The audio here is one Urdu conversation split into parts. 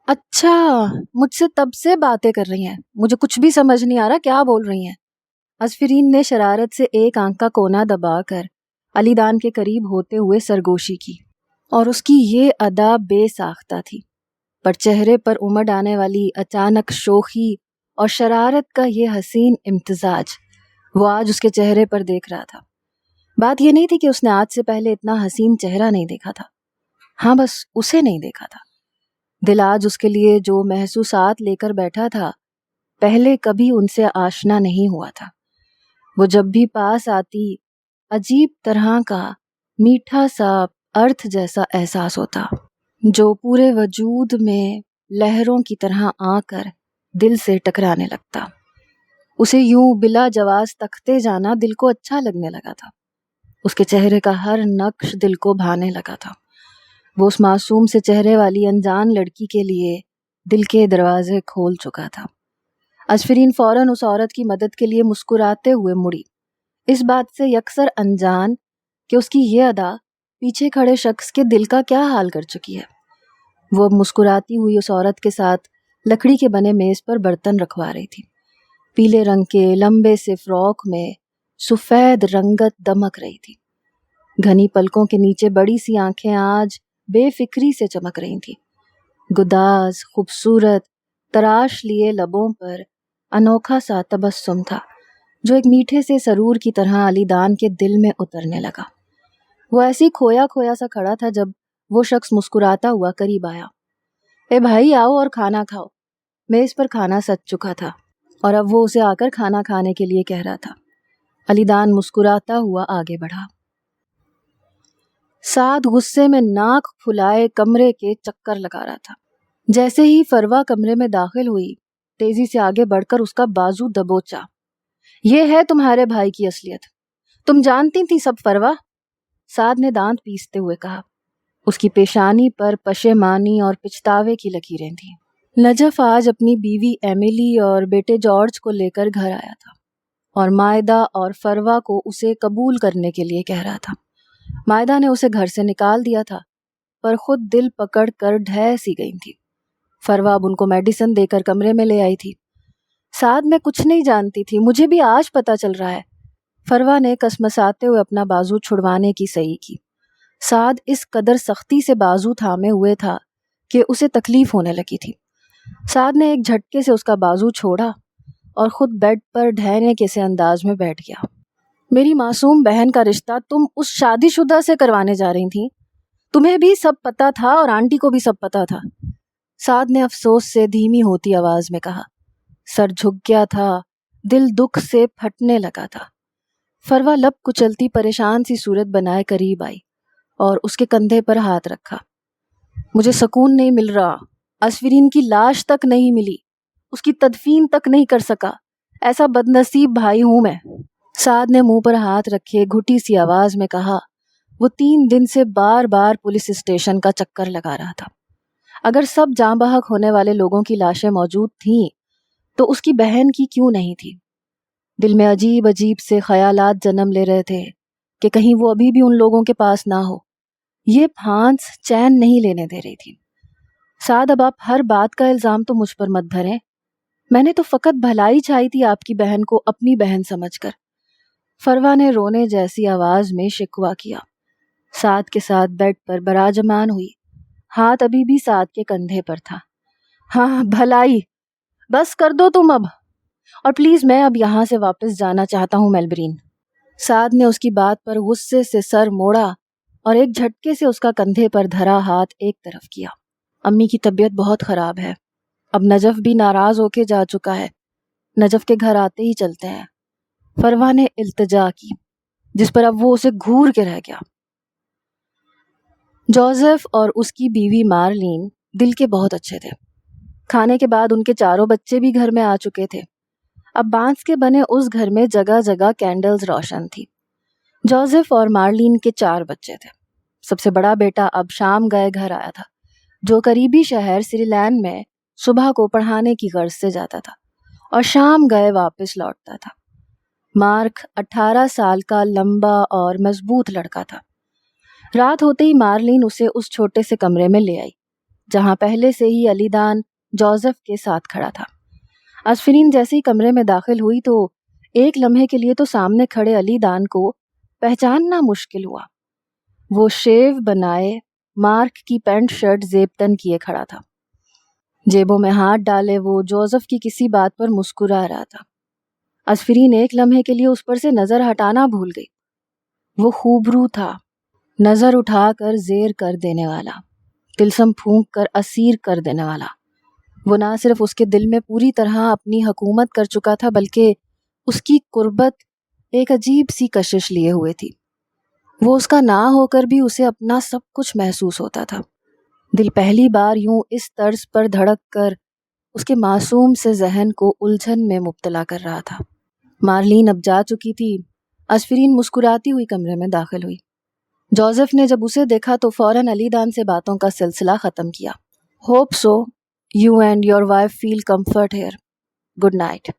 اچھا، مجھ سے تب سے باتیں کر رہی ہیں، مجھے کچھ بھی سمجھ نہیں آ رہا کیا بول رہی ہیں۔ ازفرین نے شرارت سے ایک آنکھ کا کونا دبا کر علی دان کے قریب ہوتے ہوئے سرگوشی کی، اور اس کی یہ ادا بے ساختہ تھی، پر چہرے پر امڑ آنے والی اچانک شوخی اور شرارت کا یہ حسین امتزاج وہ آج اس کے چہرے پر دیکھ رہا تھا۔ بات یہ نہیں تھی کہ اس نے آج سے پہلے اتنا حسین چہرہ نہیں دیکھا تھا، ہاں بس اسے نہیں دیکھا تھا۔ دل آج اس کے لیے جو محسوسات لے کر بیٹھا تھا پہلے کبھی ان سے آشنا نہیں ہوا تھا۔ وہ جب بھی پاس آتی عجیب طرح کا میٹھا سا ارتھ جیسا احساس ہوتا جو پورے وجود میں لہروں کی طرح آ کر دل سے ٹکرانے لگتا۔ اسے یوں بلا جواز تکتے جانا دل کو اچھا لگنے لگا تھا۔ اس کے چہرے کا ہر نقش دل کو بھانے لگا تھا۔ وہ اس معصوم سے چہرے والی انجان لڑکی کے لیے دل کے دروازے کھول چکا تھا۔ ازفرین فوراً اس عورت کی مدد کے لیے مسکراتے ہوئے مڑی، اس بات سے یکسر انجان کہ اس کی یہ ادا پیچھے کھڑے شخص کے دل کا کیا حال کر چکی ہے۔ وہ اب مسکراتی ہوئی اس عورت کے ساتھ لکڑی کے بنے میز پر برتن رکھوا رہی تھی۔ پیلے رنگ کے لمبے سے فراک میں سفید رنگت دمک رہی تھی۔ گھنی پلکوں کے نیچے بڑی سی آنکھیں آج بے فکری سے چمک رہی تھیں۔ گداز خوبصورت تراش لیے لبوں پر انوکھا سا تبسم تھا جو ایک میٹھے سے سرور کی طرح علی دان کے دل میں اترنے لگا۔ وہ ایسی کھویا کھویا سا کھڑا تھا جب وہ شخص مسکراتا ہوا قریب آیا۔ اے بھائی آؤ اور کھانا کھاؤ۔ میز پر کھانا سج چکا تھا اور اب وہ اسے آ کر کھانا کھانے کے لیے کہہ رہا تھا۔ علی دان مسکراتا ہوا آگے بڑھا۔ سعد غصے میں ناک پھلائے کمرے کے چکر لگا رہا تھا۔ جیسے ہی فروا کمرے میں داخل ہوئی تیزی سے آگے بڑھ کر اس کا بازو دبوچا۔ یہ ہے تمہارے بھائی کی اصلیت، تم جانتی تھی سب فروا؟ سعد نے دانت پیستے ہوئے کہا۔ اس کی پیشانی پر پشیمانی اور پچھتاوے کی لکیریں تھیں۔ نجف آج اپنی بیوی ایمیلی اور بیٹے جارج کو لے کر گھر آیا تھا اور مائدہ اور فروا کو اسے قبول کرنے کے لیے کہہ رہا تھا۔ مائدہ نے اسے گھر سے نکال دیا تھا پر خود دل پکڑ کر ڈھہ سی گئی تھی۔ فروا اب ان کو میڈیسن دے کر کمرے میں لے آئی تھی۔ سعد میں کچھ نہیں جانتی تھی، مجھے بھی آج پتہ چل رہا ہے۔ فروا نے کسمساتے ہوئے اپنا بازو چھڑوانے کی صحیح کی۔ سعد اس قدر سختی سے بازو تھامے ہوئے تھا کہ اسے تکلیف ہونے لگی تھی۔ سعد نے ایک جھٹکے سے اس کا بازو چھوڑا اور خود بیڈ پر ڈھہنے کے سے انداز میں بیٹھ گیا۔ میری معصوم بہن کا رشتہ تم اس شادی شدہ سے کروانے جا رہی تھیں، تمہیں بھی سب پتہ تھا اور آنٹی کو بھی سب پتہ تھا، سعد نے افسوس سے دھیمی ہوتی آواز میں کہا۔ سر جھک گیا تھا، دل دکھ سے پھٹنے لگا تھا۔ فروا لب کچلتی پریشان سی صورت بنائے قریب آئی اور اس کے کندھے پر ہاتھ رکھا۔ مجھے سکون نہیں مل رہا، ازفرین کی لاش تک نہیں ملی، اس کی تدفین تک نہیں کر سکا، ایسا بدنصیب بھائی ہوں میں، سعد نے منہ پر ہاتھ رکھے گھٹی سی آواز میں کہا۔ وہ 3 دن سے بار بار پولیس اسٹیشن کا چکر لگا رہا تھا۔ اگر سب جاں بحق ہونے والے لوگوں کی لاشیں موجود تھیں تو اس کی بہن کی کیوں نہیں تھی؟ دل میں عجیب عجیب سے خیالات جنم لے رہے تھے کہ کہیں وہ ابھی بھی ان لوگوں کے پاس نہ ہو۔ یہ پھانس چین نہیں لینے دے رہی تھی۔ سعد اب آپ ہر بات کا الزام تو مجھ پر مت دھریں، میں نے تو فقط بھلائی چاہی تھی آپ کی بہن کو اپنی بہن سمجھ کر، فروا نے رونے جیسی آواز میں شکوہ کیا۔ سعد کے ساتھ بیڈ پر براجمان ہوئی، ہاتھ ابھی بھی سعد کے کندھے پر تھا۔ ہاں بھلائی، بس کر دو تم اب، اور پلیز میں اب یہاں سے واپس جانا چاہتا ہوں میلبرین۔ سعد نے اس کی بات پر غصے سے سر موڑا اور ایک جھٹکے سے اس کا کندھے پر دھرا ہاتھ ایک طرف کیا۔ امی کی طبیعت بہت خراب ہے، اب نجف بھی ناراض ہو کے جا چکا ہے، نجف کے گھر آتے ہی چلتے ہیں، فروا نے التجا کی، جس پر اب وہ اسے گھور کے رہ گیا۔ جوزف اور اس کی بیوی مارلین دل کے بہت اچھے تھے۔ کھانے کے بعد ان کے 4 بچے بھی گھر میں آ چکے تھے۔ اب بانس کے بنے اس گھر میں جگہ جگہ کینڈلز روشن تھی۔ جوزف اور مارلین کے 4 بچے تھے۔ سب سے بڑا بیٹا اب شام گئے گھر آیا تھا، جو قریبی شہر سری لینڈ میں صبح کو پڑھانے کی غرض سے جاتا تھا اور شام گئے واپس لوٹتا تھا۔ مارک 18 سال کا لمبا اور مضبوط لڑکا تھا۔ رات ہوتے ہی مارلین اسے اس چھوٹے سے کمرے میں لے آئی جہاں پہلے سے ہی علی دان جوزف کے ساتھ کھڑا تھا۔ آفرین جیسے ہی کمرے میں داخل ہوئی تو ایک لمحے کے لیے تو سامنے کھڑے علی دان کو پہچاننا مشکل ہوا۔ وہ شیو بنائے مارک کی پینٹ شرٹ زیب تن کیے کھڑا تھا، جیبوں میں ہاتھ ڈالے وہ جوزف کی کسی بات پر مسکرا رہا تھا۔ آفرین ایک لمحے کے لیے اس پر سے نظر ہٹانا بھول گئی۔ وہ خوبرو تھا، نظر اٹھا کر زیر کر دینے والا، طلسم پھونک کر اسیر کر دینے والا۔ وہ نہ صرف اس کے دل میں پوری طرح اپنی حکومت کر چکا تھا بلکہ اس کی قربت ایک عجیب سی کشش لیے ہوئے تھی۔ وہ اس کا نہ ہو کر بھی اسے اپنا سب کچھ محسوس ہوتا تھا۔ دل پہلی بار یوں اس طرز پر دھڑک کر اس کے معصوم سے ذہن کو الجھن میں مبتلا کر رہا تھا۔ مارلین اب جا چکی تھی۔ آفرین مسکراتی ہوئی کمرے میں داخل ہوئی۔ جوزف نے جب اسے دیکھا تو فوراً علی دان سے باتوں کا سلسلہ ختم کیا۔ Hope so you and your wife feel comfort here, good night.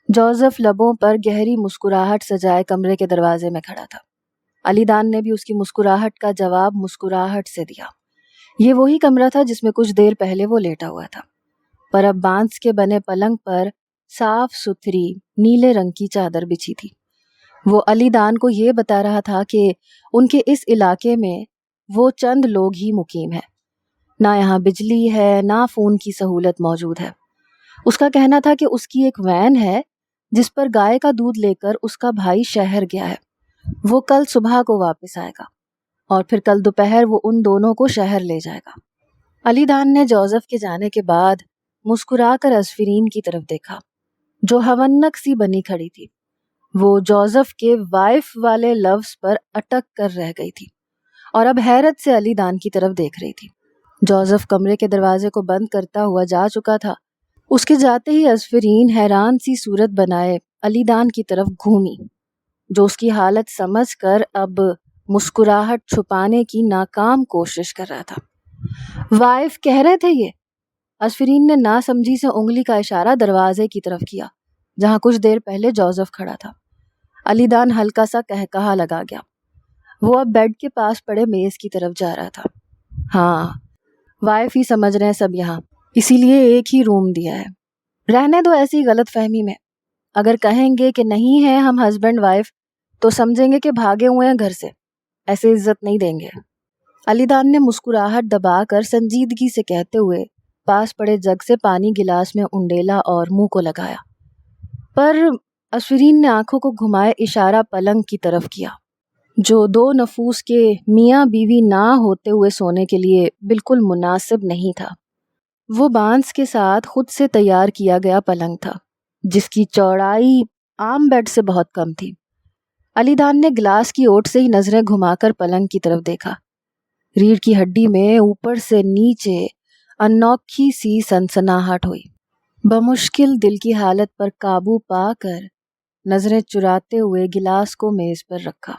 Joseph لبوں پر گہری مسکراہٹ سجائے کمرے کے دروازے میں کھڑا تھا۔ علی دان نے بھی اس کی مسکراہٹ کا جواب مسکراہٹ سے دیا۔ یہ وہی کمرہ تھا جس میں کچھ دیر پہلے وہ لیٹا ہوا تھا، پر اب بانس کے بنے پلنگ پر صاف ستھری نیلے رنگ کی چادر بچھی تھی۔ وہ علی دان کو یہ بتا رہا تھا کہ ان کے اس علاقے میں وہ چند لوگ ہی مقیم ہیں، نہ یہاں بجلی ہے نہ فون کی سہولت موجود ہے۔ اس کا کہنا تھا کہ اس کی ایک وین ہے جس پر گائے کا دودھ لے کر اس کا بھائی شہر گیا ہے۔ وہ کل صبح کو واپس آئے گا اور پھر کل دوپہر وہ ان دونوں کو شہر لے جائے گا۔ علی دان نے جوزف کے جانے کے بعد مسکرا کر آفرین کی طرف دیکھا جو ہونک سی بنی کھڑی تھی۔ وہ جوزف کے وائف والے لفظ پر اٹک کر رہ گئی تھی اور اب حیرت سے علی دان کی طرف دیکھ رہی تھی۔ جوزف کمرے کے دروازے کو بند کرتا ہوا جا چکا تھا۔ اس کے جاتے ہی آفرین حیران سی صورت بنائے علی دان کی طرف گھومی، جو اس کی حالت سمجھ کر اب مسکراہٹ چھپانے کی ناکام کوشش کر رہا تھا۔ وائف کہہ رہے تھے یہ؟ آفرین نے ناسمجھی سے انگلی کا اشارہ دروازے کی طرف کیا جہاں کچھ دیر پہلے جوزف کھڑا تھا۔ علی دان ہلکا سا قہقہا لگا گیا۔ وہ اب بیڈ کے پاس پڑے میز کی طرف جا رہا تھا۔ ہاں، وائف ہی سمجھ رہے ہیں سب یہاں، اسی لیے ایک ہی روم دیا ہے۔ رہنے دو ایسی غلط فہمی میں۔ اگر کہیں گے کہ نہیں ہے ہم ہسبینڈ وائف تو سمجھیں گے کہ بھاگے ہوئے ہیں گھر سے، ایسے عزت نہیں دیں گے۔ علی دان نے مسکراہٹ دبا کر سنجیدگی سے کہتے ہوئے پاس پڑے جگ سے پانی گلاس میں انڈیلا اور منہ کو لگایا، پر آفرین نے آنکھوں کو گھمائے اشارہ پلنگ کی طرف کیا جو دو نفوس کے میاں بیوی نہ ہوتے ہوئے سونے کے لیے بالکل مناسب نہیں تھا۔ وہ بانس کے ساتھ خود سے تیار کیا گیا پلنگ تھا جس کی چوڑائی عام بیڈ سے بہت کم تھی۔ علی دان نے گلاس کی اوٹ سے ہی نظریں گھما کر پلنگ کی طرف دیکھا۔ ریڑھ کی ہڈی میں اوپر سے نیچے انوکھی سی سنسناہٹ ہوئی۔ بمشکل دل کی حالت پر قابو پا کر نظریں چراتے ہوئے گلاس کو میز پر رکھا۔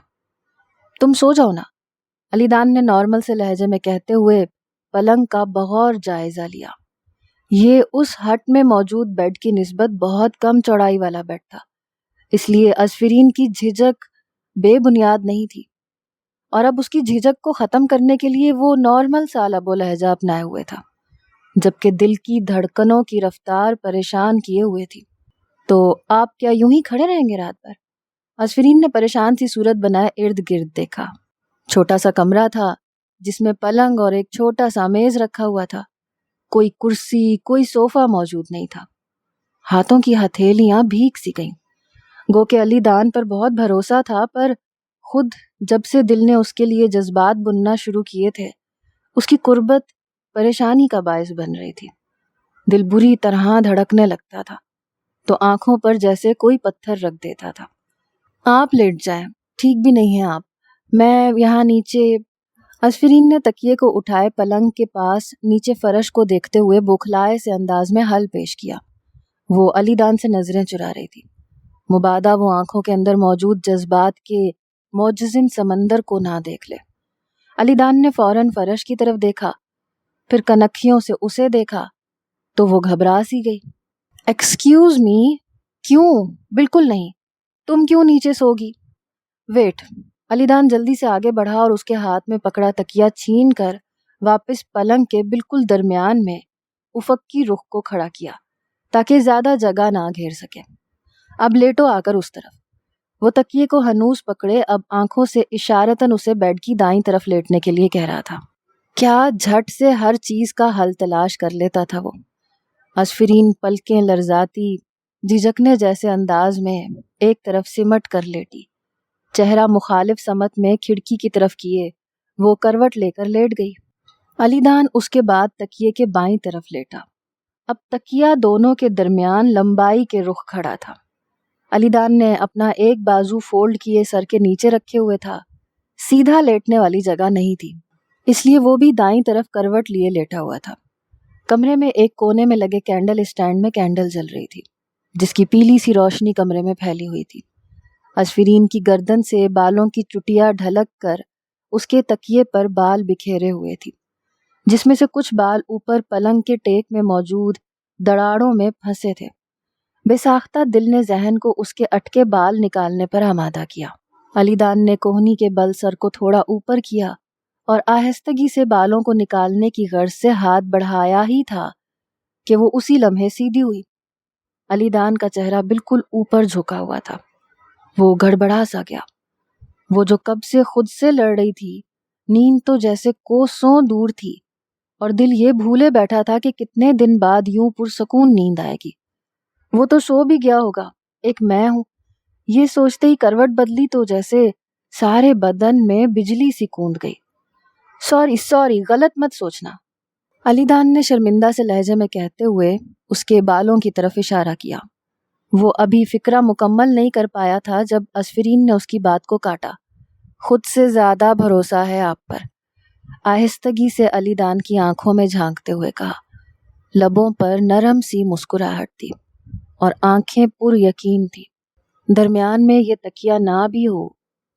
تم سو جاؤ نا، علی دان نے نارمل سے لہجے میں کہتے ہوئے پلنگ کا بغور جائزہ لیا۔ یہ اس ہٹ میں موجود بیڈ کی نسبت بہت کم چوڑائی والا بیڈ تھا، اس لیے آفرین کی جھجک بے بنیاد نہیں تھی، اور اب اس کی جھجک کو ختم کرنے کے لیے وہ نارمل سا لب و لہجہ اپنائے ہوئے تھا، جبکہ دل کی دھڑکنوں کی رفتار پریشان کیے ہوئے تھی۔ تو آپ کیا یوں ہی کھڑے رہیں گے رات بھر؟ آفرین نے پریشان سی صورت بنائے ارد گرد دیکھا۔ چھوٹا سا کمرہ تھا جس میں پلنگ اور ایک چھوٹا سا میز رکھا ہوا تھا، کوئی کرسی کوئی صوفہ موجود نہیں تھا۔ ہاتھوں کی ہتھیلیاں بھیگ سی گئیں، گو کہ علی دان پر بہت بھروسہ تھا، پر خود جب سے دل نے اس کے لیے جذبات بننا شروع کیے تھے اس کی قربت پریشانی کا باعث بن رہی تھی۔ دل بری طرح دھڑکنے لگتا تھا تو آنکھوں پر جیسے کوئی پتھر رکھ دیتا تھا۔ آپ لیٹ جائیں، ٹھیک بھی نہیں ہیں آپ، میں یہاں نیچے۔ آفرین نے تکیے کو اٹھائے پلنگ کے پاس نیچے فرش کو دیکھتے ہوئے بوکھلائے سے انداز میں حل پیش کیا۔ وہ علی دان سے نظریں چرا رہی تھی، مبادا وہ آنکھوں کے اندر موجود جذبات کے معجزن سمندر کو نہ دیکھ لے۔ علی دان نے فوراً فرش کی طرف دیکھا، پھر کنکھیوں سے اسے دیکھا تو وہ گھبرا سی گئی۔ ایکسکیوز می، کیوں؟ بالکل نہیں، تم کیوں نیچے سوگی؟ ویٹ۔ علی دان جلدی سے آگے بڑھا اور اس کے ہاتھ میں پکڑا تکیہ چھین کر واپس پلنگ کے بالکل درمیان میں افق کی رخ کو کھڑا کیا تاکہ زیادہ جگہ نہ گھیر سکے۔ اب لیٹو آ کر اس طرف۔ وہ تکیے کو ہنوز پکڑے اب آنکھوں سے اشارتاً اسے بیڈ کی دائیں طرف لیٹنے کے لیے کہہ رہا تھا۔ کیا جھٹ سے ہر چیز کا حل تلاش کر لیتا تھا وہ۔ اسفرین پلکیں لرزاتی جھجکنے جیسے انداز میں ایک طرف سمٹ کر لیٹی، چہرہ مخالف سمت میں کھڑکی کی طرف کیے وہ کروٹ لے کر لیٹ گئی۔ علی دان اس کے بعد تکیے کے بائیں طرف لیٹا۔ اب تکیہ دونوں کے درمیان لمبائی کے رخ کھڑا تھا۔ علی دان نے اپنا ایک بازو فولڈ کیے سر کے نیچے رکھے ہوئے تھا، سیدھا لیٹنے والی جگہ نہیں تھی، اس لیے وہ بھی دائیں طرف کروٹ لیے لیٹا ہوا تھا۔ کمرے میں ایک کونے میں لگے کینڈل اسٹینڈ میں کینڈل جل رہی تھی، جس کی پیلی سی روشنی کمرے میں پھیلی ہوئی تھی۔ اسفرین کی گردن سے بالوں کی چٹیاں ڈھلک کر اس کے تکیے پر بال بکھیرے ہوئے تھی، جس میں سے کچھ بال اوپر پلنگ کے ٹیک میں موجود دراڑوں میں پھنسے تھے۔ بے ساختہ دل نے ذہن کو اس کے اٹکے بال نکالنے پر آمادہ کیا۔ علی دان نے کوہنی کے بل سر کو تھوڑا اوپر کیا اور آہستگی سے بالوں کو نکالنے کی غرض سے ہاتھ بڑھایا ہی تھا کہ وہ اسی لمحے سیدھی ہوئی۔ علی دان کا چہرہ بالکل اوپر جھکا ہوا تھا۔ وہ گڑبڑا سا گیا۔ وہ جو کب سے خود سے لڑ رہی تھی، نیند تو جیسے کوسوں دور تھی، اور دل یہ بھولے بیٹھا تھا کہ کتنے دن بعد یوں پرسکون نیند آئے گی۔ وہ تو سو بھی گیا ہوگا، ایک میں ہوں۔ یہ سوچتے ہی کروٹ بدلی تو جیسے سارے بدن میں بجلی سی کوند گئی۔ سوری، غلط مت سوچنا، علی دان نے شرمندہ سے لہجے میں کہتے ہوئے اس کے بالوں کی طرف اشارہ کیا۔ وہ ابھی فکرہ مکمل نہیں کر پایا تھا جب اسفرین نے اس کی بات کو کاٹا۔ خود سے زیادہ بھروسہ ہے آپ پر، آہستگی سے علی دان کی آنکھوں میں جھانکتے ہوئے کہا۔ لبوں پر نرم سی مسکراہٹ تھی اور آنکھیں پر یقین تھی۔ درمیان میں یہ تکیہ نہ بھی ہو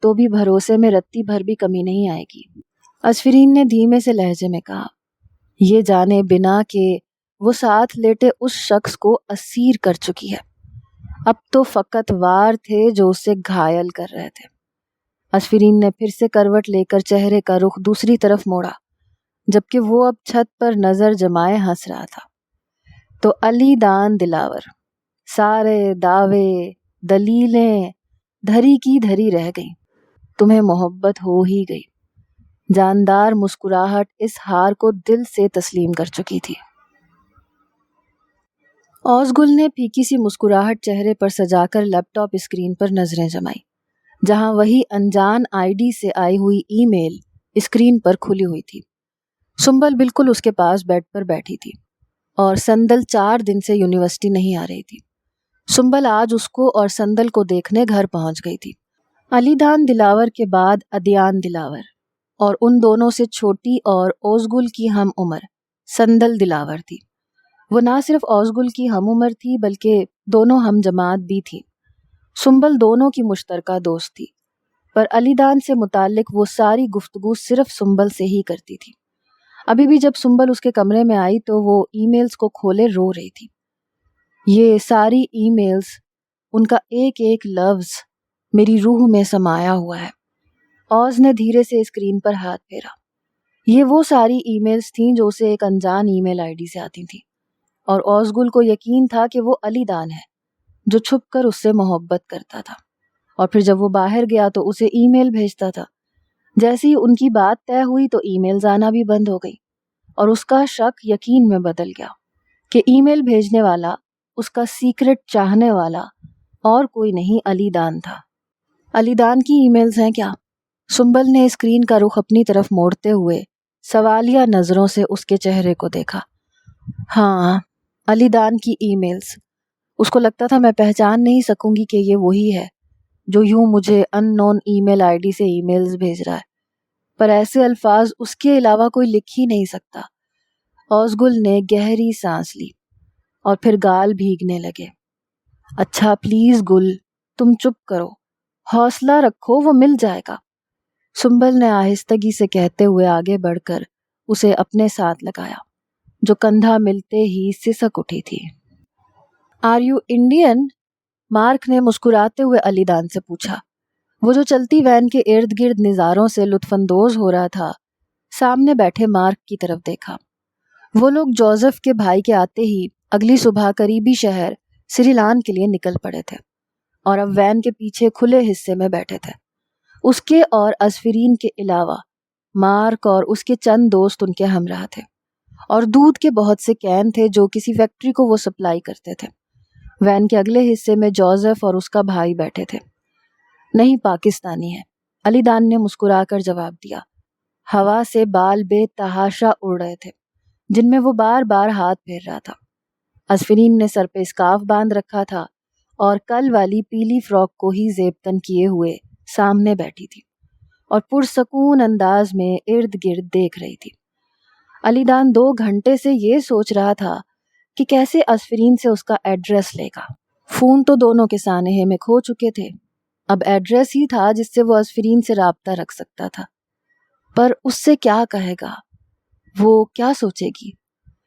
تو بھی بھروسے میں رتی بھر بھی کمی نہیں آئے گی۔ اسفرین نے دھیمے سے لہجے میں کہا، یہ جانے بنا کہ وہ ساتھ لیٹے اس شخص کو اسیر کر چکی ہے۔ اب تو فقط وار تھے جو اسے گھائل کر رہے تھے۔ اسفرین نے پھر سے کروٹ لے کر چہرے کا رخ دوسری طرف موڑا، جبکہ وہ اب چھت پر نظر جمائے ہنس رہا تھا۔ تو علی دان دلاور، سارے دعوے دلیلیں دھری کی دھری رہ گئیں، تمہیں محبت ہو ہی گئی۔ جاندار مسکراہٹ اس ہار کو دل سے تسلیم کر چکی تھی۔ اوزگل نے پھیکی سی مسکراہٹ چہرے پر سجا کر لیپ ٹاپ اسکرین پر نظریں جمائی، جہاں وہی انجان آئی ڈی سے آئی ہوئی ای میل اسکرین پر کھلی ہوئی تھی۔ سنبل بالکل اس کے پاس بیڈ پر بیٹھی تھی، اور سندل 4 دن سے یونیورسٹی نہیں آ رہی تھی۔ سنبل آج اس کو اور سندل کو دیکھنے گھر پہنچ گئی تھی۔ علی دان دلاور کے بعد ادیان دلاور، اور ان دونوں سے چھوٹی اور اوزگل کی ہم عمر سندل دلاور تھی۔ وہ نہ صرف اوزگل کی ہم عمر تھی بلکہ دونوں ہم جماعت بھی تھی۔ سنبل دونوں کی مشترکہ دوست تھی، پر علی دان سے متعلق وہ ساری گفتگو صرف سنبل سے ہی کرتی تھی۔ ابھی بھی جب سنبل اس کے کمرے میں آئی تو وہ ای میلز کو کھولے رو رہی تھی۔ یہ ساری ای میلز، ان کا ایک ایک لفظ میری روح میں سمایا ہوا ہے۔ اوز نے دھیرے سے اسکرین پر ہاتھ پھیرا۔ یہ وہ ساری ای میلز تھیں جو اسے ایک انجان ای میل آئی ڈی سے آتی تھیں، اور اوزگل کو یقین تھا کہ وہ علی دان ہے جو چھپ کر اس سے محبت کرتا تھا، اور پھر جب وہ باہر گیا تو اسے ای میل بھیجتا تھا۔ جیسے ہی ان کی بات طے ہوئی تو ای میلز آنا بھی بند ہو گئی، اور اس کا شک یقین میں بدل گیا کہ ای میل بھیجنے والا اس کا سیکرٹ چاہنے والا اور کوئی نہیں علی دان تھا۔ علی دان کی ای میلز ہیں کیا؟ سنبل نے اسکرین کا رخ اپنی طرف موڑتے ہوئے سوالیہ نظروں سے اس کے چہرے کو دیکھا۔ ہاں، علی دان کی ای میلز۔ اس کو لگتا تھا میں پہچان نہیں سکوں گی کہ یہ وہی ہے جو یوں مجھے ان نون ای میل آئی ڈی سے ای میلز بھیج رہا ہے، پر ایسے الفاظ اس کے علاوہ کوئی لکھ ہی نہیں سکتا۔ اوزگل نے گہری سانس لی اور پھر گال بھیگنے لگے۔ اچھا پلیز گل، تم چپ کرو، حوصلہ رکھو، وہ مل جائے گا، سنبل نے آہستگی سے کہتے ہوئے آگے بڑھ کر اسے اپنے ساتھ لگایا، جو کندھا ملتے ہی سسک اٹھی تھی۔ Are you Indian? مارک نے مسکراتے ہوئے علی دان سے پوچھا۔ وہ جو چلتی وین کے ارد گرد نظاروں سے لطف اندوز ہو رہا تھا، سامنے بیٹھے مارک کی طرف دیکھا۔ وہ لوگ جوزف کے بھائی کے آتے ہی اگلی صبح قریبی شہر سریلان کے لیے نکل پڑے تھے اور اب وین کے پیچھے کھلے حصے میں بیٹھے تھے۔ اس کے اور اسفرین کے علاوہ مارک اور اس کے چند دوست ان کے ہمراہ تھے، اور دودھ کے بہت سے کین تھے جو کسی فیکٹری کو وہ سپلائی کرتے تھے۔ وین کے اگلے حصے میں جوزف اور اس کا بھائی بیٹھے تھے۔ نہیں، پاکستانی ہے، علی دان نے مسکرا کر جواب دیا۔ ہوا سے بال بے تحاشا اڑ رہے تھے جن میں وہ بار بار ہاتھ پھیر رہا تھا۔ اسفرین نے سر پہ اسکارف باندھ رکھا تھا اور کل والی پیلی فراک کو ہی زیبتن کیے ہوئے سامنے بیٹھی تھی اور پرسکون انداز میں ارد گرد دیکھ رہی تھی۔ علی دان 2 گھنٹے سے یہ سوچ رہا تھا کہ کیسے اسفرین سے اس کا ایڈریس لے گا۔ فون تو دونوں کے سانحے میں کھو چکے تھے، اب ایڈریس ہی تھا جس سے وہ اسفرین سے رابطہ رکھ سکتا تھا۔ پر اس سے کیا کہے گا؟ وہ کیا سوچے گی؟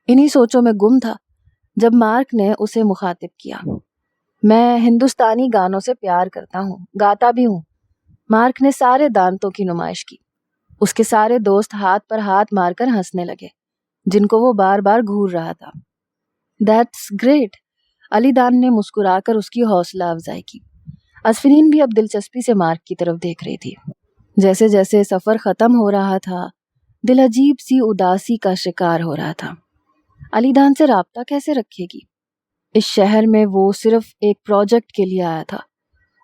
انہی سوچوں میں گم تھا جب مارک نے اسے مخاطب کیا۔ میں ہندوستانی گانوں سے پیار کرتا ہوں، گاتا بھی ہوں۔ مارک نے سارے دانتوں کی نمائش کی۔ اس کے سارے دوست ہاتھ پر ہاتھ مار کر ہنسنے لگے جن کو وہ بار بار گھور رہا تھا۔ دیٹس گریٹ، علی دان نے مسکرا کر اس کی حوصلہ افزائی کی۔ اسفرین بھی اب دلچسپی سے مارک کی طرف دیکھ رہی تھی۔ جیسے جیسے سفر ختم ہو رہا تھا دل عجیب سی اداسی کا شکار ہو رہا تھا۔ علی دان سے رابطہ کیسے رکھے گی؟ اس شہر میں وہ صرف ایک پروجیکٹ کے لیے آیا تھا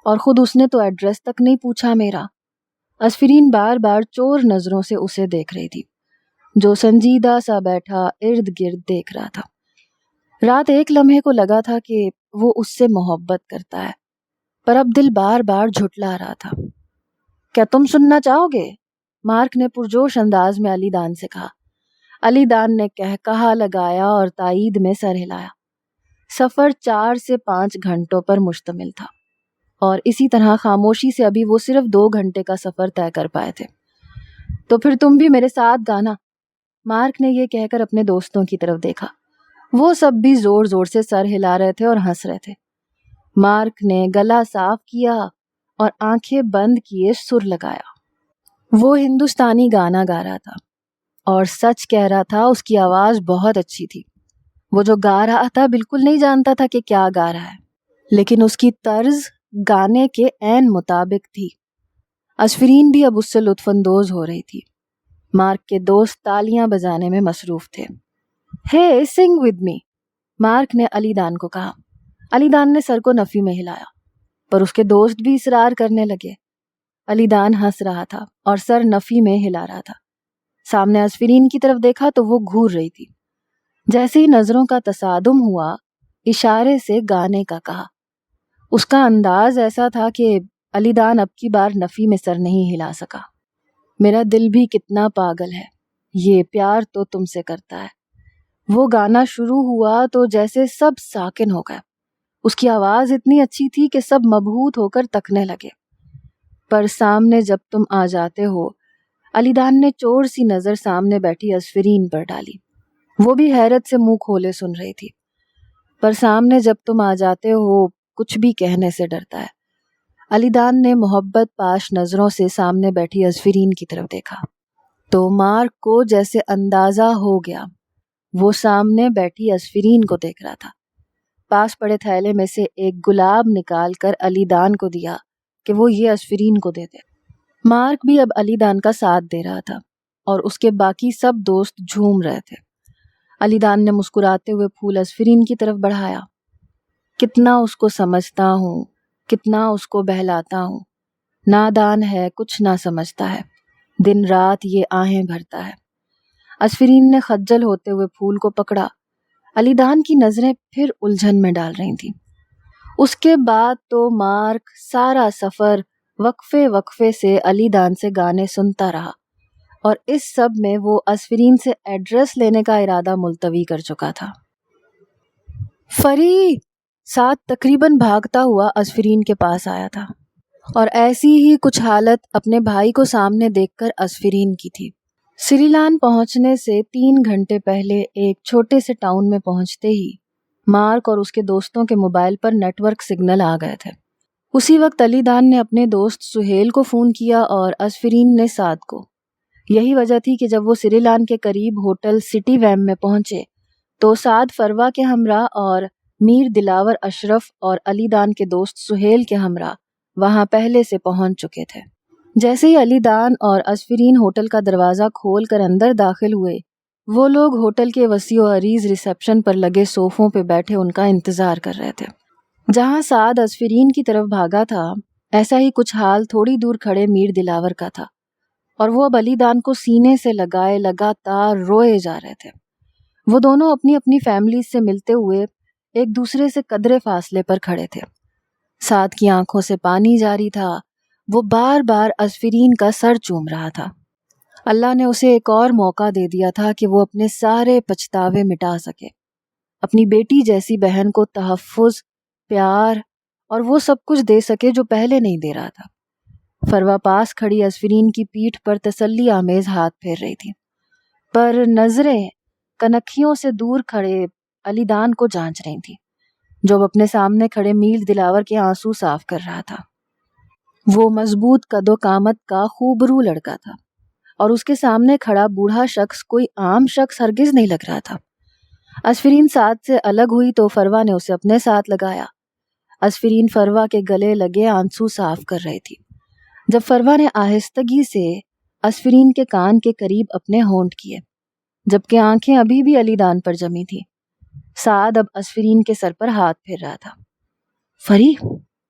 اور خود اس نے تو ایڈریس تک نہیں پوچھا میرا۔ اسفرین بار بار چور نظروں سے اسے دیکھ رہی تھی جو سنجیدہ سا بیٹھا ارد گرد دیکھ رہا تھا۔ رات ایک لمحے کو لگا تھا کہ وہ اس سے محبت کرتا ہے، پر اب دل بار بار جھٹلا رہا تھا۔ کیا تم سننا چاہو گے؟ مارک نے پرجوش انداز میں علی دان سے کہا۔ علی دان نے کہا لگایا اور تائید میں سر ہلایا۔ سفر 4 سے 5 گھنٹوں پر مشتمل تھا اور اسی طرح خاموشی سے ابھی وہ صرف 2 گھنٹے کا سفر طے کر پائے تھے۔ تو پھر تم بھی میرے ساتھ گانا، مارک نے یہ کہہ کر اپنے دوستوں کی طرف دیکھا۔ وہ سب بھی زور زور سے سر ہلا رہے تھے اور ہنس رہے تھے۔ مارک نے گلا صاف کیا اور آنکھیں بند کیے سر لگایا۔ وہ ہندوستانی گانا گا رہا تھا اور سچ کہہ رہا تھا، اس کی آواز بہت اچھی تھی۔ وہ جو گا رہا تھا بالکل نہیں جانتا تھا کہ کیا گا رہا ہے، لیکن اس کی طرز گانے کے عین مطابق تھی۔ اسفرین بھی اب اس سے لطف اندوز ہو رہی تھی۔ مارک کے دوست تالیاں بجانے میں مصروف تھے۔ ہے سنگ ود می، مارک نے علی دان کو کہا۔ علی دان نے سر کو نفی میں ہلایا، پر اس کے دوست بھی اصرار کرنے لگے۔ علی دان ہنس رہا تھا اور سر نفی میں ہلا رہا تھا۔ سامنے اسفرین کی طرف دیکھا تو وہ گھور رہی تھی۔ جیسے ہی نظروں کا تصادم ہوا، اشارے سے گانے کا کہا۔ اس کا انداز ایسا تھا کہ علی دان اب کی بار نفی میں سر نہیں ہلا سکا۔ میرا دل بھی کتنا پاگل ہے، یہ پیار تو تم سے کرتا ہے۔ وہ گانا شروع ہوا تو جیسے سب ساکن ہو گئے۔ اس کی آواز اتنی اچھی تھی کہ سب مبہوت ہو کر تکنے لگے۔ پر سامنے جب تم آ جاتے ہو، علی دان نے چور سی نظر سامنے بیٹھی اسفرین پر ڈالی۔ وہ بھی حیرت سے منہ کھولے سن رہی تھی۔ پر سامنے جب تم آ جاتے ہو کچھ بھی کہنے سے ڈرتا ہے۔ علی دان نے محبت پاش نظروں سے سامنے بیٹھی اسفرین کی طرف دیکھا تو مارک کو جیسے اندازہ ہو گیا۔ وہ سامنے بیٹھی اسفرین کو دیکھ رہا تھا۔ پاس پڑے تھیلے میں سے ایک گلاب نکال کر علی دان کو دیا کہ وہ یہ اسفرین کو دے دے۔ مارک بھی اب علی دان کا ساتھ دے رہا تھا اور اس کے باقی سب دوست جھوم رہے تھے۔ علی دان نے مسکراتے ہوئے پھول اسفرین کی طرف بڑھایا۔ کتنا اس کو سمجھتا ہوں، کتنا اس کو بہلاتا ہوں۔ نادان ہے، کچھ نہ سمجھتا ہے، دن رات یہ آہیں بھرتا ہے۔ اسفرین نے خجل ہوتے ہوئے پھول کو پکڑا۔ علی دان کی نظریں پھر الجھن میں ڈال رہی تھیں۔ اس کے بعد تو مارک سارا سفر وقفے وقفے سے علی دان سے گانے سنتا رہا اور اس سب میں وہ اسفرین سے ایڈریس لینے کا ارادہ ملتوی کر چکا تھا۔ فری! ساتھ تقریباً بھاگتا ہوا اسفرین کے پاس آیا تھا اور ایسی ہی کچھ حالت اپنے بھائی کو سامنے دیکھ کر اسفرین کی تھی۔ سری لان پہنچنے سے 3 گھنٹے پہلے ایک چھوٹے سے ٹاؤن میں پہنچتے ہی مارک اور اس کے دوستوں کے موبائل پر نیٹ ورک سگنل آ گئے تھے۔ اسی وقت علی دان نے اپنے دوست سہیل کو فون کیا اور اسفرین نے سعد کو۔ یہی وجہ تھی کہ جب وہ سری لان کے قریب ہوٹل سٹی ویم میں پہنچے تو سعد فروا کے ہمراہ اور میر دلاور اشرف اور علی دان کے دوست سہیل کے ہمراہ وہاں پہلے سے پہنچ چکے تھے۔ جیسے ہی علی دان اور اسفرین ہوٹل کا دروازہ کھول کر اندر داخل ہوئے، وہ لوگ ہوٹل کے وسیع و عریض ریسیپشن پر لگے صوفوں پہ بیٹھے ان کا انتظار کر رہے تھے۔ جہاں سعد اسفرین کی طرف بھاگا تھا، ایسا ہی کچھ حال تھوڑی دور کھڑے میر دلاور کا تھا، اور وہ اب علی دان کو سینے سے لگائے لگاتار روئے جا رہے تھے۔ وہ دونوں اپنی اپنی فیملیز سے ملتے ہوئے ایک دوسرے سے قدرے فاصلے پر کھڑے تھے۔ سعد کی آنکھوں سے پانی جاری تھا، وہ بار بار اسفرین کا سر چوم رہا تھا۔ اللہ نے اسے ایک اور موقع دے دیا تھا کہ وہ اپنے سارے پچھتاوے مٹا سکے، اپنی بیٹی جیسی بہن کو تحفظ، پیار اور وہ سب کچھ دے سکے جو پہلے نہیں دے رہا تھا۔ فروا پاس کھڑی اسفرین کی پیٹھ پر تسلی آمیز ہاتھ پھیر رہی تھی، پر نظریں کنکھیوں سے دور کھڑے علی دان کو جانچ رہی تھی، جو اب اپنے سامنے کھڑے میر دلاور کے آنسو صاف کر رہا تھا۔ وہ مضبوط قد و قامت کا خوبرو لڑکا تھا، اور اس کے سامنے کھڑا بوڑھا شخص کوئی عام شخص ہرگز نہیں لگ رہا تھا۔ اسفرین سعد سے الگ ہوئی تو فروا نے اسے اپنے ساتھ لگایا۔ اسفرین فروا کے گلے لگے آنسو صاف کر رہی تھی، جب فروا نے آہستگی سے اسفرین کے کان کے قریب اپنے ہونٹ کیے، جبکہ آنکھیں ابھی بھی علی دان پر جمی تھی۔ سعد اب اسفرین کے سر پر ہاتھ پھیر رہا تھا۔ فری،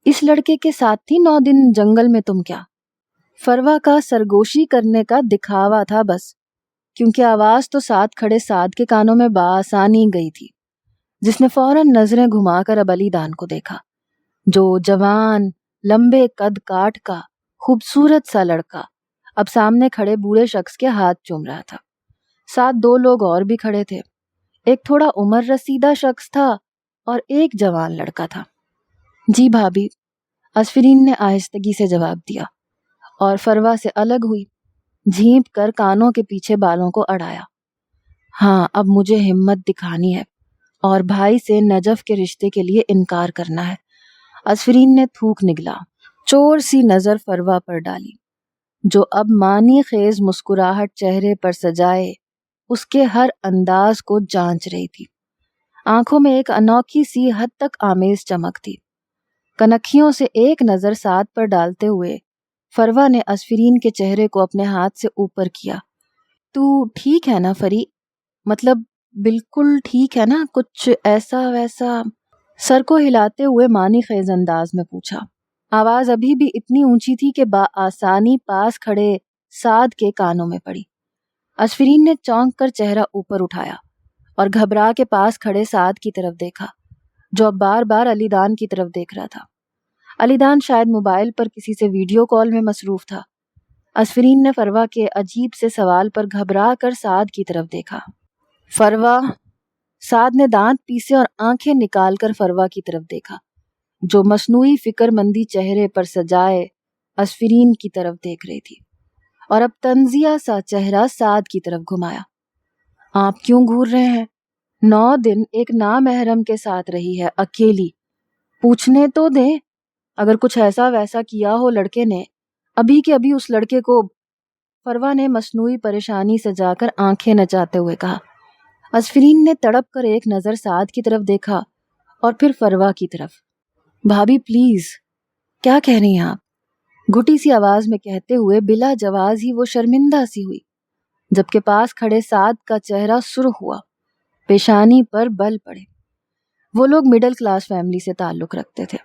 اس لڑکے کے ساتھ تھی 9 دن جنگل میں تم کیا؟ فروا کا سرگوشی کرنے کا دکھاوا تھا بس، کیونکہ آواز تو ساتھ کھڑے سعد کے کانوں میں بآسانی گئی تھی، جس نے فوراً نظریں گھما کر اب علی دان کو دیکھا، جو جوان، لمبے قد کاٹ کا خوبصورت سا لڑکا اب سامنے کھڑے بوڑھے شخص کے ہاتھ چوم رہا تھا۔ ساتھ 2 لوگ اور بھی کھڑے تھے، ایک تھوڑا عمر رسیدہ شخص تھا اور ایک جوان لڑکا تھا۔ جی بھابھی، اسفرین نے آہستگی سے جواب دیا اور فروا سے الگ ہوئی، جھینپ کر کانوں کے پیچھے بالوں کو اڑایا۔ ہاں، اب مجھے ہمت دکھانی ہے اور بھائی سے نجف کے رشتے کے لیے انکار کرنا ہے۔ اسفرین نے تھوک نگلا، چور سی نظر فروا پر ڈالی، جو اب معنی خیز مسکراہٹ چہرے پر سجائے اس کے ہر انداز کو جانچ رہی تھی۔ آنکھوں میں ایک انوکھی سی حد تک آمیز چمک تھی۔ کنکھیوں سے ایک نظر سعد پر ڈالتے ہوئے فروا نے اسفرین کے چہرے کو اپنے ہاتھ سے اوپر کیا۔ تو ٹھیک ہے نا فری؟ مطلب بالکل ٹھیک ہے نا؟ کچھ ایسا ویسا؟ سر کو ہلاتے ہوئے معنی خیز انداز میں پوچھا۔ آواز ابھی بھی اتنی اونچی تھی کہ بآسانی پاس کھڑے سعد کے کانوں میں پڑی۔ اسفرین نے چونک کر چہرہ اوپر اٹھایا اور گھبرا کے پاس کھڑے سعد کی طرف دیکھا، جو اب بار بار علی دان کی طرف دیکھ رہا تھا۔ علی دان شاید موبائل پر کسی سے ویڈیو کال میں مصروف تھا۔ اسفرین نے فروا کے عجیب سے سوال پر گھبرا کر سعد کی طرف دیکھا۔ فروا، سعد نے دانت پیسے اور آنکھیں نکال کر فروا کی طرف دیکھا، جو مصنوعی فکر مندی چہرے پر سجائے اسفرین کی طرف دیکھ رہی تھی، اور اب تنزیہ سا چہرہ سعد کی طرف گھمایا۔ آپ کیوں گھور رہے ہیں؟ 9 دن ایک نامحرم کے ساتھ رہی ہے اکیلی، پوچھنے تو دیں، اگر کچھ ایسا ویسا کیا ہو لڑکے نے، ابھی کے ابھی اس لڑکے کو۔ فروا نے مصنوعی پریشانی سجا کر آنکھیں نچاتے ہوئے کہا۔ اسفرین نے تڑپ کر ایک نظر سعد کی طرف دیکھا اور پھر فروا کی طرف۔ بھابھی پلیز، کیا کہہ رہی ہیں آپ؟ گھٹی سی آواز میں کہتے ہوئے بلا جواز ہی وہ شرمندہ سی ہوئی، جبکہ پاس کھڑے سعد کا چہرہ سرخ ہوا، پیشانی پر بل پڑے۔ وہ لوگ مڈل کلاس فیملی سے تعلق رکھتے تھے،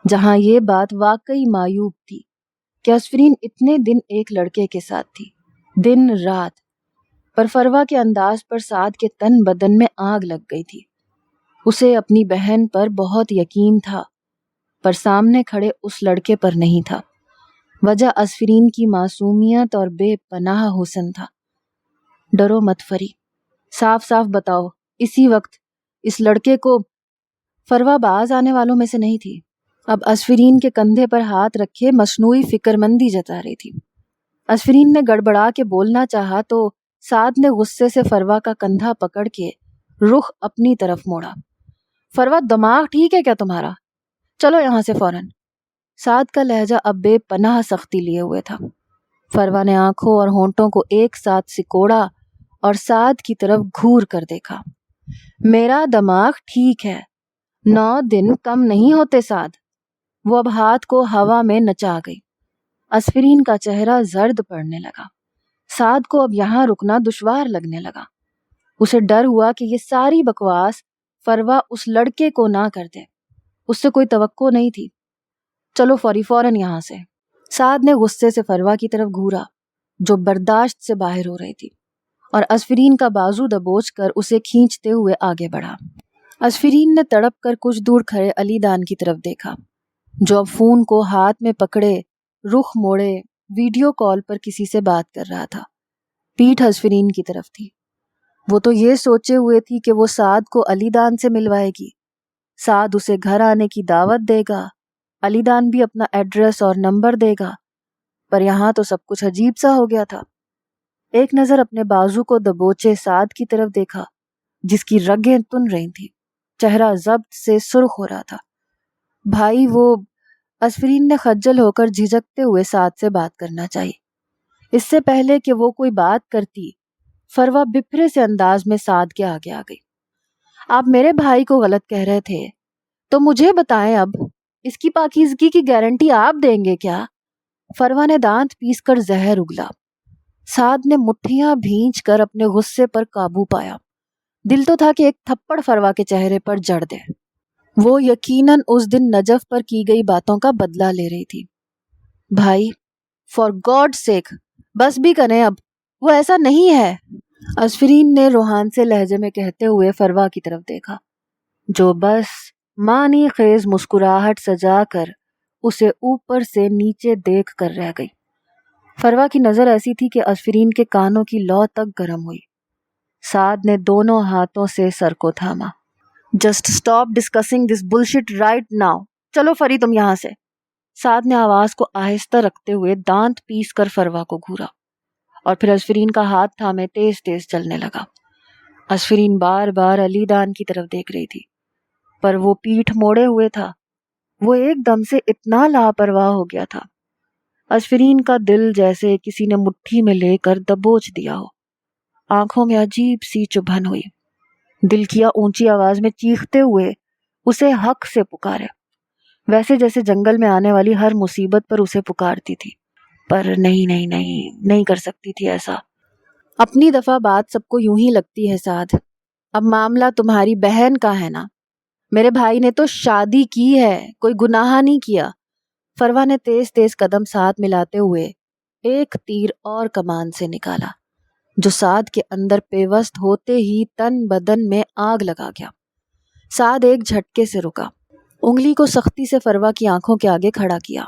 جہاں یہ بات واقعی معیوب تھی کہ اسفرین اتنے دن ایک لڑکے کے ساتھ تھی، دن رات۔ پر فروا کے انداز پر سعد کے تن بدن میں آگ لگ گئی تھی۔ اسے اپنی بہن پر بہت یقین تھا، پر سامنے کھڑے اس لڑکے پر نہیں تھا۔ وجہ اسفرین کی معصومیت اور بے پناہ حسن تھا۔ ڈرو مت فری، صاف صاف بتاؤ، اسی وقت اس لڑکے کو۔ فروا باز آنے والوں میں سے نہیں تھی، اب اسفرین کے کندھے پر ہاتھ رکھے مصنوعی فکر مندی جتا رہی تھی۔ اسفرین نے گڑبڑا کے بولنا چاہا تو سعد نے غصے سے فروا کا کندھا پکڑ کے رخ اپنی طرف موڑا۔ فروا، دماغ ٹھیک ہے کیا تمہارا؟ چلو یہاں سے فوراً۔ سعد کا لہجہ اب بے پناہ سختی لیے ہوئے تھا۔ فروا نے آنکھوں اور ہونٹوں کو ایک ساتھ سکوڑا اور سعد کی طرف گھور کر دیکھا۔ میرا دماغ ٹھیک ہے، 9 دن کم نہیں ہوتے سعد۔ وہ اب ہاتھ کو ہوا میں نچا گئی۔ اسفرین کا چہرہ زرد پڑنے لگا۔ سعد کو اب یہاں رکنا دشوار لگنے لگا۔ اسے ڈر ہوا کہ یہ ساری بکواس فروا اس لڑکے کو نہ کر دے۔ اس سے کوئی توقع نہیں تھی۔ چلو فوراً یہاں سے۔ سعد نے غصے سے فروا کی طرف گھورا جو برداشت سے باہر ہو رہی تھی، اور اسفرین کا بازو دبوچ کر اسے کھینچتے ہوئے آگے بڑھا۔ اسفرین نے تڑپ کر کچھ دور کھڑے علی دان کی طرف دیکھا جو اب فون کو ہاتھ میں پکڑے رخ موڑے ویڈیو کال پر کسی سے بات کر رہا تھا۔ پیٹھ اسفرین کی طرف تھی۔ وہ تو یہ سوچے ہوئے تھی کہ وہ سعد کو علی دان سے ملوائے گی، سعد اسے گھر آنے کی دعوت دے گا، علی دان بھی اپنا ایڈریس اور نمبر دے گا، پر یہاں تو سب کچھ عجیب سا ہو گیا تھا۔ ایک نظر اپنے بازو کو دبوچے سعد کی طرف دیکھا جس کی رگیں تن رہی تھیں، چہرہ ضبط سے سرخ ہو رہا تھا۔ بھائی وہ اسفرین نے خجل ہو کر جھجکتے ہوئے سعد سے بات کرنا چاہی۔ اس سے پہلے کہ وہ کوئی بات کرتی، فروا بپھرے سے انداز میں سعد کے آگے آ گئی۔ آپ میرے بھائی کو غلط کہہ رہے تھے تو مجھے بتائیں، اب اس کی پاکیزگی کی گارنٹی آپ دیں گے کیا؟ فروا نے دانت پیس کر زہر اگلا۔ سعد نے مٹھیاں بھینچ کر اپنے غصے پر قابو پایا۔ دل تو تھا کہ ایک تھپڑ فروا کے چہرے پر جڑ دے۔ وہ یقیناً اس دن نجف پر کی گئی باتوں کا بدلہ لے رہی تھی۔ بھائی فار گاڈ سیک بس بھی کریں اب، وہ ایسا نہیں ہے، اسفرین نے روحان سے لہجے میں کہتے ہوئے فروا کی طرف دیکھا جو بس معنی خیز مسکراہٹ سجا کر اسے اوپر سے نیچے دیکھ کر رہ گئی۔ فروا کی نظر ایسی تھی کہ اسفرین کے کانوں کی لو تک گرم ہوئی۔ سعد نے دونوں ہاتھوں سے سر کو تھاما۔ Just stop discussing this bullshit right now, چلو فری تم یہاں سے۔ سعد نے آواز کو آہستہ رکھتے ہوئے دانت پیس کر فروا کو گھورا اور پھر اسفرین کا ہاتھ تھامے تیز تیز چلنے لگا۔ اسفرین بار بار علی دان کی طرف دیکھ رہی تھی پر وہ پیٹھ موڑے ہوئے تھا۔ وہ ایک دم سے اتنا لاپرواہ ہو گیا تھا۔ اسفرین کا دل جیسے کسی نے مٹھی میں لے کر دبوچ دیا ہو۔ آنکھوں میں عجیب سی چبھن ہوئی۔ دل کیا اونچی آواز میں چیختے ہوئے اسے حق سے پکارے، ویسے جیسے جنگل میں آنے والی ہر مصیبت پر اسے پکارتی تھی، پر نہیں کر سکتی تھی ایسا۔ اپنی دفعہ بات سب کو یوں ہی لگتی ہے سعد، اب معاملہ تمہاری بہن کا ہے نا، میرے بھائی نے تو شادی کی ہے، کوئی گناہ نہیں کیا۔ فروا نے تیز تیز قدم ساتھ ملاتے ہوئے ایک تیر اور کمان سے نکالا جو سعد کے اندر پیوست ہوتے ہی تن بدن میں آگ لگا گیا۔ سعد ایک جھٹکے سے رکا، انگلی کو سختی سے فروا کی آنکھوں کے آگے کھڑا کیا۔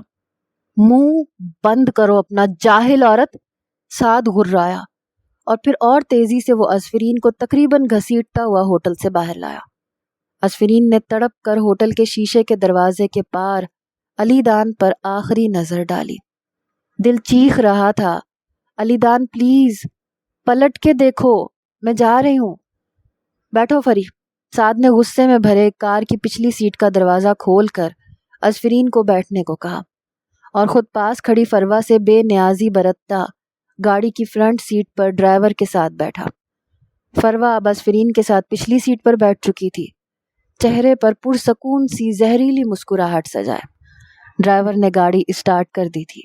منہ بند کرو اپنا جاہل عورت، سعد غرایا اور پھر اور تیزی سے وہ اسفرین کو تقریباً گھسیٹتا ہوا ہوٹل سے باہر لایا۔ اسفرین نے تڑپ کر ہوٹل کے شیشے کے دروازے کے پار علی دان پر آخری نظر ڈالی۔ دل چیخ رہا تھا، علی دان پلیز پلٹ کے دیکھو، میں جا رہی ہوں۔ بیٹھو فری، سعد نے غصے میں بھرے کار کی پچھلی سیٹ کا دروازہ کھول کر اسفرین کو بیٹھنے کو کہا اور خود پاس کھڑی فروا سے بے نیازی برتتا گاڑی کی فرنٹ سیٹ پر ڈرائیور کے ساتھ بیٹھا۔ فروا اب اسفرین کے ساتھ پچھلی سیٹ پر بیٹھ چکی تھی، چہرے پر پرسکون سی زہریلی مسکراہٹ سجائے۔ ڈرائیور نے گاڑی اسٹارٹ کر دی تھی۔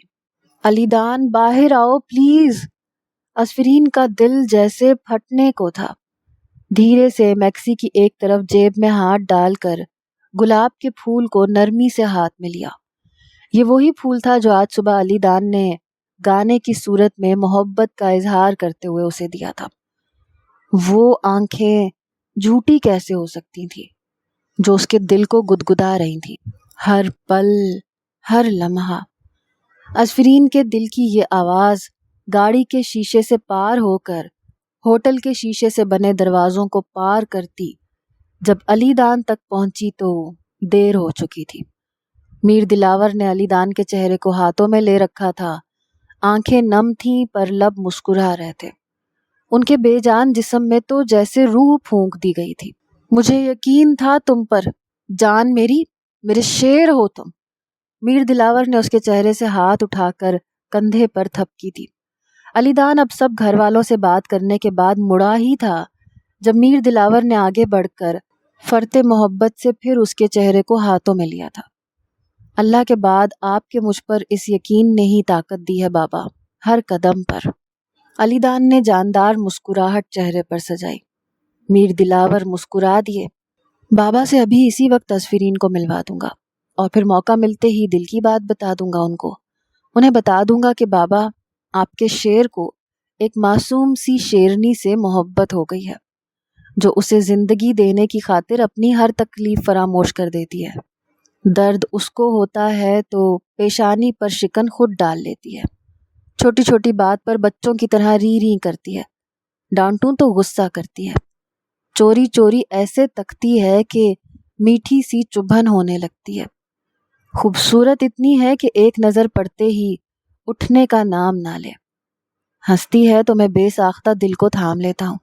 علی دان باہر آؤ پلیز، اسفرین کا دل جیسے پھٹنے کو تھا۔ دھیرے سے میکسی کی ایک طرف جیب میں ہاتھ ڈال کر گلاب کے پھول کو نرمی سے ہاتھ میں لیا۔ یہ وہی پھول تھا جو آج صبح علی دان نے گانے کی صورت میں محبت کا اظہار کرتے ہوئے اسے دیا تھا۔ وہ آنکھیں جھوٹی کیسے ہو سکتی تھیں جو اس کے دل کو گدگدا رہی تھیں، ہر پل ہر لمحہ۔ اسفرین کے دل کی یہ آواز گاڑی کے شیشے سے پار ہو کر ہوٹل کے شیشے سے بنے دروازوں کو پار کرتی جب علی دان تک پہنچی تو دیر ہو چکی تھی۔ میر دلاور نے علی دان کے چہرے کو ہاتھوں میں لے رکھا تھا، آنکھیں نم تھیں پر لب مسکرا رہے تھے۔ ان کے بے جان جسم میں تو جیسے روح پھونک دی گئی تھی۔ مجھے یقین تھا تم پر، جان میری، میرے شیر ہو تم۔ میر دلاور نے اس کے چہرے سے ہاتھ اٹھا کر کندھے پر تھپکی تھی۔ علی دان اب سب گھر والوں سے بات کرنے کے بعد مڑا ہی تھا جب میر دلاور نے آگے بڑھ کر فرتے محبت سے پھر اس کے چہرے کو ہاتھوں میں لیا تھا۔ اللہ کے بعد آپ کے مجھ پر اس یقین نے ہی طاقت دی ہے بابا، ہر قدم پر۔ علی دان نے جاندار مسکراہٹ چہرے پر سجائی۔ میر دلاور مسکرا دیے۔ بابا سے ابھی اسی وقت ازفرین کو ملوا دوں گا اور پھر موقع ملتے ہی دل کی بات بتا دوں گا ان کو۔ انہیں بتا دوں گا کہ بابا آپ کے شیر کو ایک معصوم سی شیرنی سے محبت ہو گئی ہے جو اسے زندگی دینے کی خاطر اپنی ہر تکلیف فراموش کر دیتی ہے۔ درد اس کو ہوتا ہے تو پیشانی پر شکن خود ڈال لیتی ہے، چھوٹی چھوٹی بات پر بچوں کی طرح ری ری کرتی ہے، ڈانٹوں تو غصہ کرتی ہے، چوری چوری ایسے تکتی ہے کہ میٹھی سی چبھن ہونے لگتی ہے، خوبصورت اتنی ہے کہ ایک نظر پڑتے ہی اٹھنے کا نام نہ لے، ہنستی ہے تو میں بے ساختہ دل کو تھام لیتا ہوں۔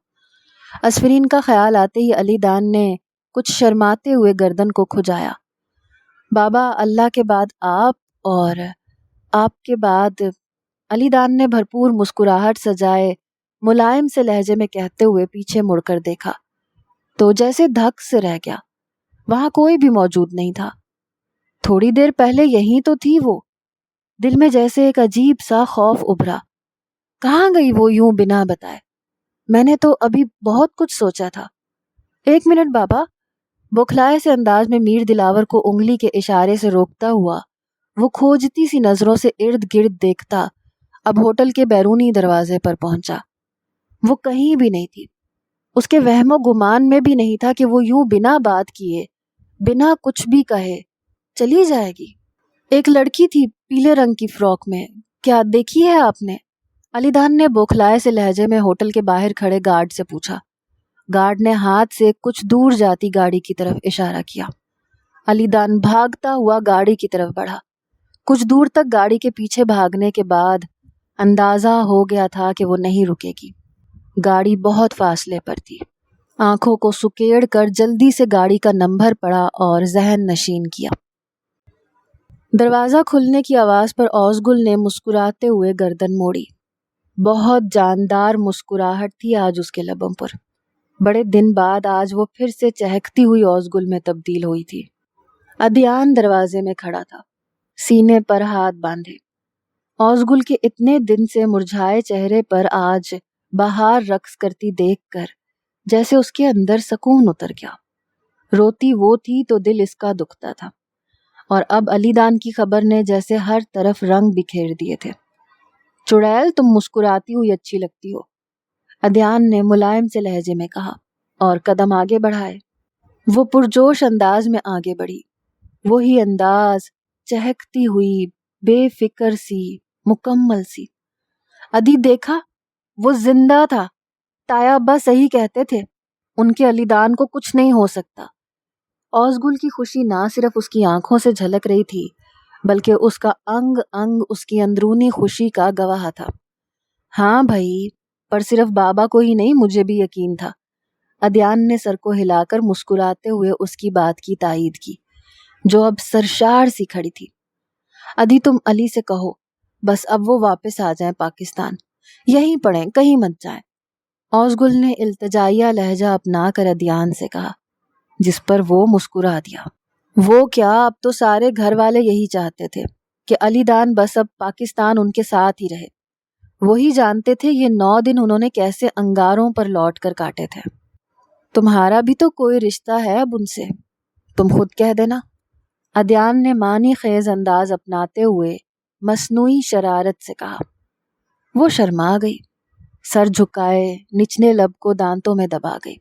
ازفرین کا خیال آتے ہی علی دان نے کچھ شرماتے ہوئے گردن کو کھجایا۔ بابا اللہ کے بعد آپ اور آپ کے بعد، علی دان نے بھرپور مسکراہٹ سجائے ملائم سے لہجے میں کہتے ہوئے پیچھے مڑ کر دیکھا تو جیسے دھک سے رہ گیا، وہاں کوئی بھی موجود نہیں تھا۔ تھوڑی دیر پہلے یہیں تو تھی وہ۔ دل میں جیسے ایک عجیب سا خوف ابھرا، کہاں گئی وہ یوں بنا بتائے؟ میں نے تو ابھی بہت کچھ سوچا تھا۔ ایک منٹ بابا، بوکھلائے سے انداز میں میر دلاور کو انگلی کے اشارے سے روکتا ہوا وہ کھوجتی سی نظروں سے ارد گرد دیکھتا اب ہوٹل کے بیرونی دروازے پر پہنچا۔ وہ کہیں بھی نہیں تھی، اس کے وہم و گمان میں بھی نہیں تھا کہ وہ یوں بنا بات کیے، بنا کچھ بھی کہے چلی جائے گی۔ ایک لڑکی تھی پیلے رنگ کی فراک میں، کیا دیکھی ہے آپ نے؟ علی دان نے بوکھلائے سے لہجے میں ہوٹل کے باہر کھڑے گارڈ سے پوچھا۔ گارڈ نے ہاتھ سے کچھ دور جاتی گاڑی کی طرف اشارہ کیا۔ علی دان بھاگتا ہوا گاڑی کی طرف بڑھا۔ کچھ دور تک گاڑی کے پیچھے بھاگنے کے بعد اندازہ ہو گیا تھا کہ وہ نہیں رکے گی۔ گاڑی بہت فاصلے پر تھی۔ آنکھوں کو سکیڑ کر جلدی سے گاڑی کا نمبر پڑھا اور ذہن نشین کیا۔ دروازہ کھلنے کی آواز پر اوزگل نے مسکراتے ہوئے گردن موڑی۔ بہت جاندار مسکراہٹ تھی آج اس کے لبوں پر۔ بڑے دن بعد آج وہ پھر سے چہکتی ہوئی اوزگل میں تبدیل ہوئی تھی۔ ادیان دروازے میں کھڑا تھا، سینے پر ہاتھ باندھے۔ اوزگل کے اتنے دن سے مرجھائے چہرے پر آج بہار رقص کرتی دیکھ کر جیسے اس کے اندر سکون اتر گیا۔ روتی وہ تھی تو دل اس کا دکھتا تھا، اور اب علی دان کی خبر نے جیسے ہر طرف رنگ بکھیر دیے تھے۔ چڑیل، تم مسکراتی ہوئی اچھی لگتی ہو، ادیان نے ملائم سے لہجے میں کہا اور قدم آگے بڑھائے۔ وہ پرجوش انداز میں آگے بڑھی، وہی انداز، چہکتی ہوئی، بے فکر سی، مکمل سی۔ ادھی دیکھا، وہ زندہ تھا۔ تایا ابا صحیح کہتے تھے، ان کے علی دان کو کچھ نہیں ہو سکتا۔ اوزگل کی خوشی نہ صرف اس کی آنکھوں سے جھلک رہی تھی بلکہ اس کا انگ انگ اس کی اندرونی خوشی کا گواہ تھا۔ ہاں بھائی، پر صرف بابا کو ہی نہیں، مجھے بھی یقین تھا۔ ادیان نے سر کو ہلا کر مسکراتے ہوئے اس کی بات کی تائید کی، جو اب سرشار سی کھڑی تھی۔ ادھی تم علی سے کہو بس اب وہ واپس آ جائیں پاکستان، یہیں پڑھیں، کہیں مت جائیں۔ اوزگل نے التجائیہ لہجہ اپنا کر ادیان سے کہا، جس پر وہ مسکرا دیا۔ وہ کیا، اب تو سارے گھر والے یہی چاہتے تھے کہ علی دان بس اب پاکستان ان کے ساتھ ہی رہے۔ وہی جانتے تھے یہ 9 دن انہوں نے کیسے انگاروں پر لوٹ کر کاٹے تھے۔ تمہارا بھی تو کوئی رشتہ ہے اب ان سے، تم خود کہہ دینا، ادیان نے معنی خیز انداز اپناتے ہوئے مصنوعی شرارت سے کہا۔ وہ شرما گئی، سر جھکائے نچلے لب کو دانتوں میں دبا گئی،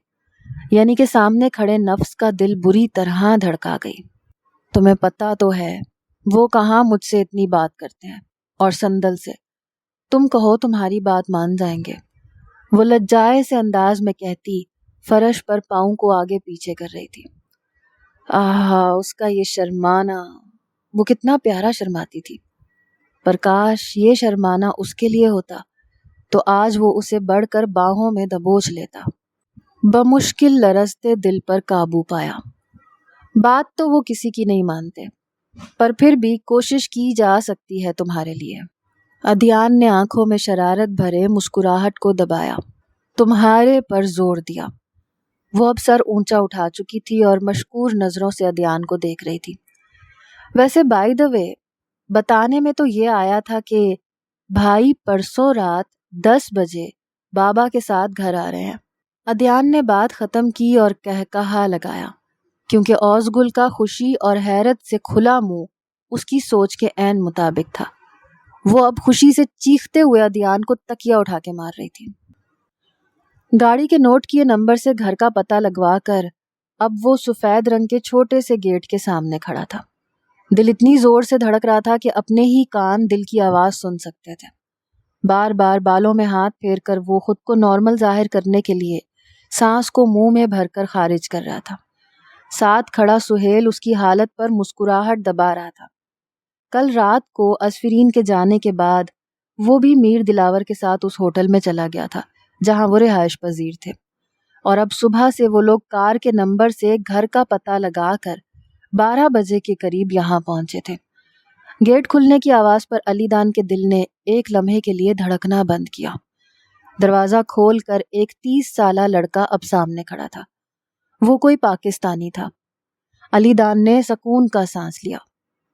یعنی کہ سامنے کھڑے نفس کا دل بری طرح دھڑکا گئی۔ تمہیں پتہ تو ہے وہ کہاں مجھ سے اتنی بات کرتے ہیں، اور سندل سے تم کہو تمہاری بات مان جائیں گے، وہ لجائے سے انداز میں کہتی فرش پر پاؤں کو آگے پیچھے کر رہی تھی۔ اس کا یہ شرمانا، وہ کتنا پیارا شرماتی تھی، پر کاش یہ شرمانا اس کے لیے ہوتا تو آج وہ اسے بڑھ کر باہوں میں دبوچ لیتا۔ بمشکل لرزتے دل پر قابو پایا۔ بات تو وہ کسی کی نہیں مانتے، پر پھر بھی کوشش کی جا سکتی ہے تمہارے لیے۔ عدیان نے آنکھوں میں شرارت بھرے مسکراہٹ کو دبایا۔ تمہارے پر زور دیا۔ وہ اب سر اونچا اٹھا چکی تھی اور مشکور نظروں سے عدیان کو دیکھ رہی تھی۔ ویسے بائی دا وے بتانے میں تو یہ آیا تھا کہ بھائی پرسوں رات 10 بجے بابا کے ساتھ گھر آ رہے ہیں۔ عدیان نے بات ختم کی اور کہا لگایا کیونکہ اوزگل کا خوشی اور حیرت سے کھلا منہ اس کی سوچ کے عین مطابق تھا۔ وہ اب خوشی سے چیختے ہوئے عدیان کو تکیا اٹھا کے مار رہی تھی۔ گاڑی کے نوٹ کیے نمبر سے گھر کا پتہ لگوا کر اب وہ سفید رنگ کے چھوٹے سے گیٹ کے سامنے کھڑا تھا۔ دل اتنی زور سے دھڑک رہا تھا کہ اپنے ہی کان دل کی آواز سن سکتے تھے۔ بار بار بالوں میں ہاتھ پھیر کر وہ خود کو نارمل ظاہر کرنے کے لیے سانس کو منہ میں بھر کر خارج کر رہا تھا۔ ساتھ کھڑا سہیل اس کی حالت پر مسکراہٹ دبا رہا تھا۔ کل رات کو اسفرین کے جانے کے بعد وہ بھی میر دلاور کے ساتھ اس ہوٹل میں چلا گیا تھا جہاں وہ رہائش پذیر تھے، اور اب صبح سے وہ لوگ کار کے نمبر سے گھر کا پتہ لگا کر 12 بجے کے قریب یہاں پہنچے تھے۔ گیٹ کھلنے کی آواز پر علی دان کے دل نے ایک لمحے کے لیے دھڑکنا بند کیا۔ دروازہ کھول کر ایک 30 سالہ لڑکا اب سامنے کھڑا تھا۔ وہ کوئی پاکستانی تھا۔ علی دان نے سکون کا سانس لیا۔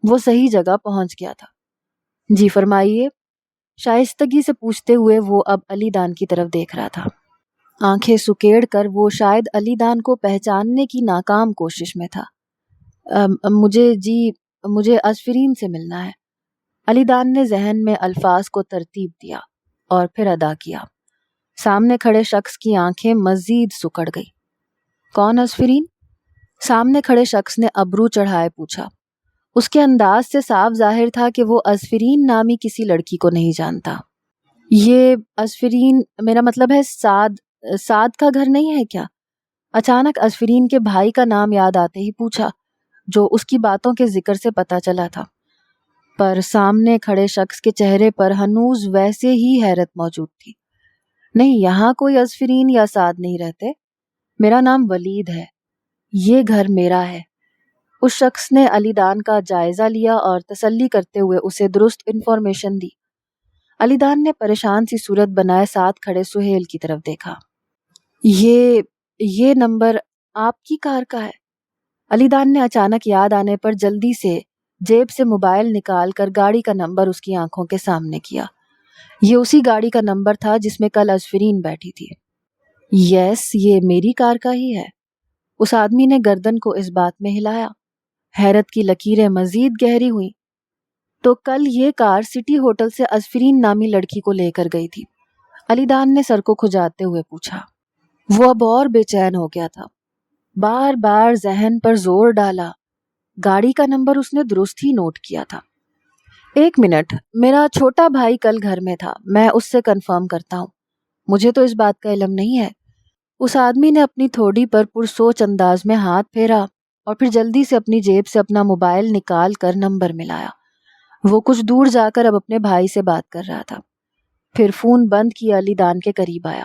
وہ صحیح جگہ پہنچ گیا تھا۔ جی فرمائیے، شائستگی سے پوچھتے ہوئے وہ اب علی دان کی طرف دیکھ رہا تھا۔ آنکھیں سکیڑ کر وہ شاید علی دان کو پہچاننے کی ناکام کوشش میں تھا۔ مجھے اسفرین سے ملنا ہے۔ علی دان نے ذہن میں الفاظ کو ترتیب دیا اور پھر ادا کیا۔ سامنے کھڑے شخص کی آنکھیں مزید سکڑ گئی۔ کون اسفرین؟ سامنے کھڑے شخص نے ابرو چڑھائے پوچھا۔ اس کے انداز سے صاف ظاہر تھا کہ وہ اسفرین نامی کسی لڑکی کو نہیں جانتا۔ یہ اسفرین، میرا مطلب ہے سعد کا گھر نہیں ہے کیا؟ اچانک اسفرین کے بھائی کا نام یاد آتے ہی پوچھا، جو اس کی باتوں کے ذکر سے پتہ چلا تھا۔ پر سامنے کھڑے شخص کے چہرے پر ہنوز ویسے ہی حیرت موجود تھی۔ نہیں، یہاں کوئی اسفرین یا سعد نہیں رہتے۔ میرا نام ولید ہے۔ یہ گھر میرا ہے۔ اس شخص نے علی دان کا جائزہ لیا اور تسلی کرتے ہوئے اسے درست انفارمیشن دی۔ علی دان نے پریشان سی صورت بنائے ساتھ کھڑے سہیل کی طرف دیکھا۔ یہ نمبر آپ کی کار کا ہے؟ علی دان نے اچانک یاد آنے پر جلدی سے جیب سے موبائل نکال کر گاڑی کا نمبر اس کی آنکھوں کے سامنے کیا۔ یہ اسی گاڑی کا نمبر تھا جس میں کل اسفرین بیٹھی تھی۔ یس، یہ میری کار کا ہی ہے۔ اس آدمی نے گردن کو اس بات میں ہلایا۔ حیرت کی لکیریں مزید گہری ہوئیں۔ تو کل یہ کار سٹی ہوٹل سے اسفرین نامی لڑکی کو لے کر گئی تھی؟ علی دان نے سر کو کھجاتے ہوئے پوچھا۔ وہ اب اور بے چین ہو گیا تھا۔ بار بار ذہن پر زور ڈالا۔ گاڑی کا نمبر اس نے درست ہی نوٹ کیا تھا۔ ایک منٹ، میرا چھوٹا بھائی کل گھر میں تھا، میں اس سے کنفرم کرتا ہوں۔ مجھے تو اس بات کا علم نہیں ہے۔ اس آدمی نے اپنی تھوڑی پر پرسوچ انداز میں ہاتھ پھیرا اور پھر جلدی سے اپنی جیب سے اپنا موبائل نکال کر نمبر ملایا۔ وہ کچھ دور جا کر اب اپنے بھائی سے بات کر رہا تھا۔ پھر فون بند کیا علی دان کے قریب آیا۔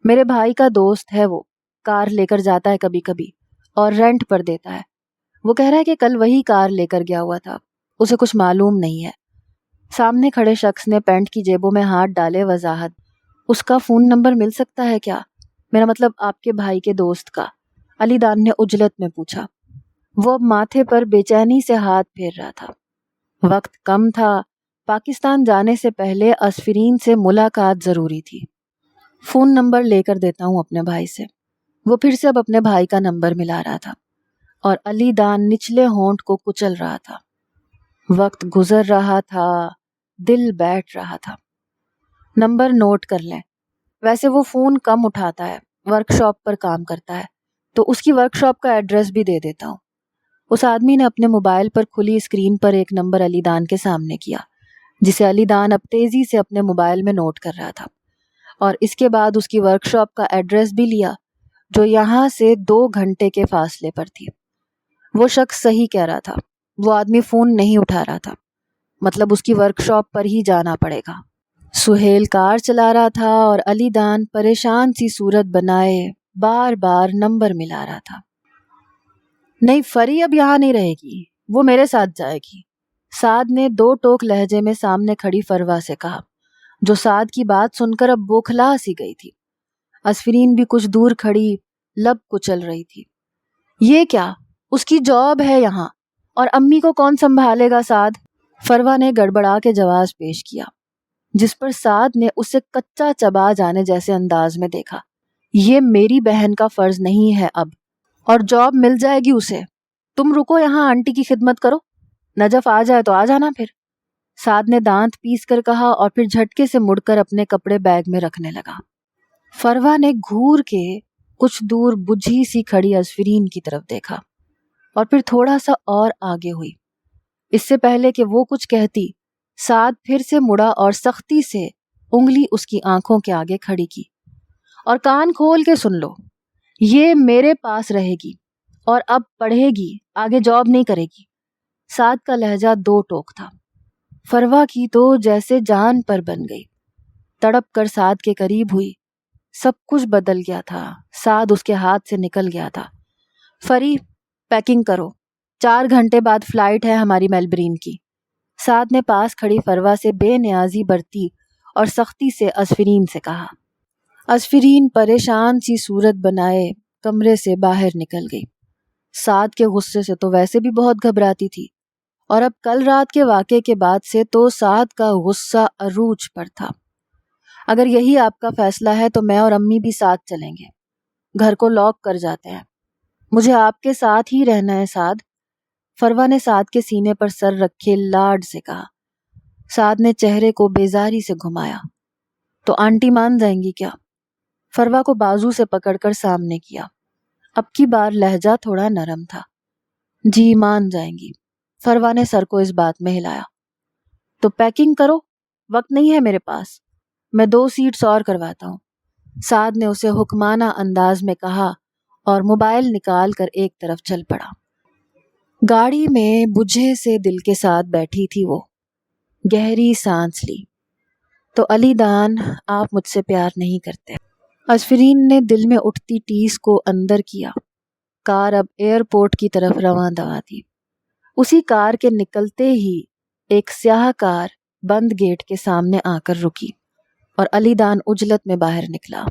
میرے بھائی کا دوست ہے، وہ کار لے کر جاتا ہے کبھی کبھی اور رینٹ پر دیتا ہے۔ وہ کہہ رہا ہے کہ کل وہی کار لے کر گیا ہوا تھا، اسے کچھ معلوم نہیں ہے۔ سامنے کھڑے شخص نے پینٹ کی جیبوں میں ہاتھ ڈالے وضاحت۔ اس کا فون نمبر مل سکتا ہے کیا؟ میرا مطلب آپ کے بھائی کے دوست کا، علی دان نے عجلت میں پوچھا۔ وہ اب ماتھے پر بے چینی سے ہاتھ پھیر رہا تھا۔ وقت کم تھا، پاکستان جانے سے پہلے اسفرین سے ملاقات ضروری تھی۔ فون نمبر لے کر دیتا ہوں اپنے بھائی سے۔ وہ پھر سے اب اپنے بھائی کا نمبر ملا رہا تھا اور علی دان نچلے ہونٹ کو کچل رہا تھا۔ وقت گزر رہا تھا، دل بیٹھ رہا تھا۔ نمبر نوٹ کر لیں۔ ویسے وہ فون کم اٹھاتا ہے، ورک شاپ پر کام کرتا ہے، تو اس کی ورک شاپ کا ایڈریس بھی دے دیتا ہوں۔ اس آدمی نے اپنے موبائل پر کھلی اسکرین پر ایک نمبر علی دان کے سامنے کیا، جسے علی دان اب تیزی سے اپنے موبائل میں نوٹ کر رہا تھا، اور اس کے بعد اس کی ورک شاپ کا ایڈریس بھی لیا جو یہاں سے 2 گھنٹے کے فاصلے پر تھی۔ وہ شخص صحیح کہہ رہا تھا، وہ آدمی فون نہیں اٹھا رہا تھا، مطلب اس کی ورک شاپ پر ہی جانا پڑے گا۔ سہیل کار چلا رہا تھا اور علی دان پریشان سی صورت بنائے بار بار نمبر ملا رہا تھا۔ نہیں، فری اب یہاں نہیں رہے گی، وہ میرے ساتھ جائے گی۔ سعد نے دو ٹوک لہجے میں سامنے کھڑی فروا سے کہا، جو سعد کی بات سن کر اب بوکھلا سی گئی تھی۔ اسفرین بھی کچھ دور کھڑی لب کچل رہی تھی۔ یہ کیا؟ اس کی جاب ہے یہاں، اور امی کو کون سنبھالے گا سعد؟ فروا نے گڑبڑا کے جواز پیش کیا، جس پر سعد نے اسے کچا چبا جانے جیسے انداز میں دیکھا۔ یہ میری بہن کا فرض نہیں ہے اب، اور جاب مل جائے گی اسے۔ تم رکو یہاں، آنٹی کی خدمت کرو، نجف آ جائے تو آ جانا پھر۔ سعد نے دانت پیس کر کہا اور پھر جھٹکے سے مڑ کر اپنے کپڑے بیگ میں رکھنے لگا۔ فروا نے گھور کے کچھ دور بجھی سی کھڑی اسفرین کی طرف دیکھا اور پھر تھوڑا سا اور آگے ہوئی۔ اس سے پہلے کہ وہ کچھ کہتی، سعد پھر سے مڑا اور سختی سے انگلی اس کی آنکھوں کے آگے کھڑی کی۔ اور کان کھول کے سن لو، یہ میرے پاس رہے گی اور اب پڑھے گی، آگے جاب نہیں کرے گی۔ سعد کا لہجہ دو ٹوک تھا۔ فروا کی تو جیسے جان پر بن گئی، تڑپ کر سعد کے قریب ہوئی۔ سب کچھ بدل گیا تھا، سعد اس کے ہاتھ سے نکل گیا تھا۔ فری، پیکنگ کرو، 4 گھنٹے بعد فلائٹ ہے ہماری میلبرن کی۔ سعد نے پاس کھڑی فروا سے بے نیازی برتی اور سختی سے اسفرین سے کہا۔ اسفرین پریشان سی صورت بنائے کمرے سے باہر نکل گئی۔ سعد کے غصے سے تو ویسے بھی بہت گھبراتی تھی، اور اب کل رات کے واقعے کے بعد سے تو سعد کا غصہ عروج پر تھا۔ اگر یہی آپ کا فیصلہ ہے تو میں اور امی بھی ساتھ چلیں گے، گھر کو لاک کر جاتے ہیں۔ مجھے آپ کے ساتھ ہی رہنا ہے سعد، فروا نے سعد کے سینے پر سر رکھے لاڈ سے کہا۔ سعد نے چہرے کو بیزاری سے گھمایا۔ تو آنٹی مان جائیں گی کیا؟ فروا کو بازو سے پکڑ کر سامنے کیا۔ اب کی بار لہجہ تھوڑا نرم تھا۔ جی مان جائیں گی، فروا نے سر کو اس بات میں ہلایا۔ تو پیکنگ کرو، وقت نہیں ہے میرے پاس، میں 2 سیٹس اور کرواتا ہوں، سعد نے اسے حکمانہ انداز میں کہا اور موبائل نکال کر ایک طرف چل پڑا۔ گاڑی میں بجھے سے دل کے ساتھ بیٹھی تھی وہ، گہری سانس لی۔ تو علی دان، آپ مجھ سے پیار نہیں کرتے۔ اسفرین نے دل میں اٹھتی ٹیس کو اندر کیا۔ کار اب ایئرپورٹ کی طرف رواں دواں تھی۔ اسی کار کے نکلتے ہی ایک سیاہ کار بند گیٹ کے سامنے آ کر رکی اور علی دان عجلت میں باہر نکلا۔